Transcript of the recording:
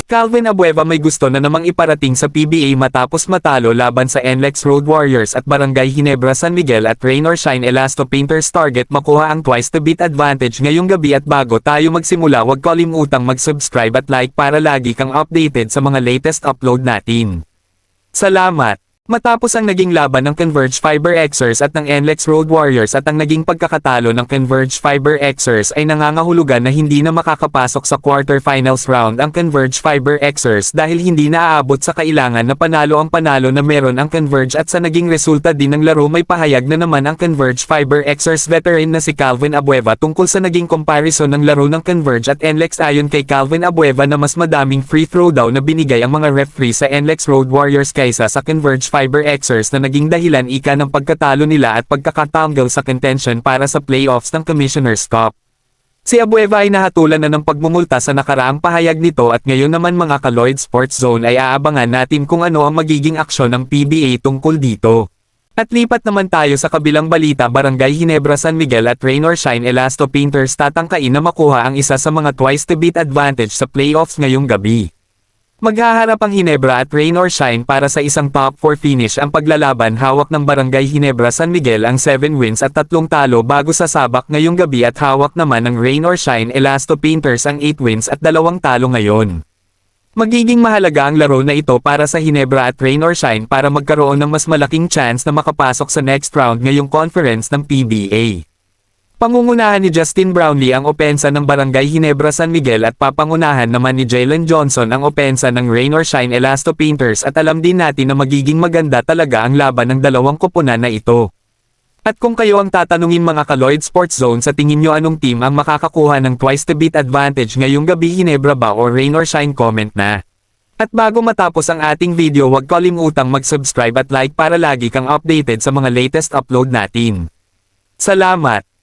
Calvin Abueva may gusto na namang iparating sa PBA matapos matalo laban sa NLEX Road Warriors at Barangay Ginebra San Miguel at Rain or Shine Elasto Painters target makuha ang twice to beat advantage ngayong gabi at bago tayo magsimula huwag kalimutang mag-subscribe at like para lagi kang updated sa mga latest upload natin. Salamat! Matapos ang naging laban ng Converge Fiber Xers at ng NLEX Road Warriors at ang naging pagkakatalo ng Converge Fiber Xers ay nangangahulugan na hindi na makakapasok sa quarterfinals round ang Converge Fiber Xers dahil hindi na aabot sa kailangan na panalo ang panalo na meron ang Converge at sa naging resulta din ng laro may pahayag na naman ang Converge Fiber Xers veteran na si Calvin Abueva tungkol sa naging comparison ng laro ng Converge at NLEX ayon kay Calvin Abueva na mas madaming free throw daw na binigay ang mga referee sa NLEX Road Warriors kaysa sa Converge Fiber Xers na naging dahilan ika ng pagkatalo nila at pagkakatanggal sa contention para sa playoffs ng Commissioner's Cup. Si Abueva ay nahatulan na ng pagmumulta sa nakaraang pahayag nito at ngayon naman mga ka-Lloyd Sports Zone ay aabangan natin kung ano ang magiging aksyon ng PBA tungkol dito. At lipat naman tayo sa kabilang balita Barangay Ginebra San Miguel at Rain or Shine Elasto Painters tatangkain na makuha ang isa sa mga twice to beat advantage sa playoffs ngayong gabi. Maghaharap ang Ginebra at Rain or Shine para sa isang top 4 finish ang paglalaban hawak ng Barangay Ginebra San Miguel ang 7 wins at 3 talo bago sasabak ngayong gabi at hawak naman ng Rain or Shine Elasto Painters ang 8 wins at 2 talo ngayon. Magiging mahalaga ang laro na ito para sa Ginebra at Rain or Shine para magkaroon ng mas malaking chance na makapasok sa next round ngayong conference ng PBA. Pangungunahan ni Justin Brownlee ang opensa ng Barangay Ginebra San Miguel at papangunahan naman ni Jalen Johnson ang opensa ng Rain or Shine Elasto Painters at alam din natin na magiging maganda talaga ang laban ng dalawang koponan na ito. At kung kayo ang tatanungin mga ka-Lloyd Sports Zone sa tingin nyo anong team ang makakakuha ng twice to beat advantage ngayong gabi Ginebra ba o Rain or Shine comment na. At bago matapos ang ating video huwag kalimutang mag-subscribe at like para lagi kang updated sa mga latest upload natin. Salamat!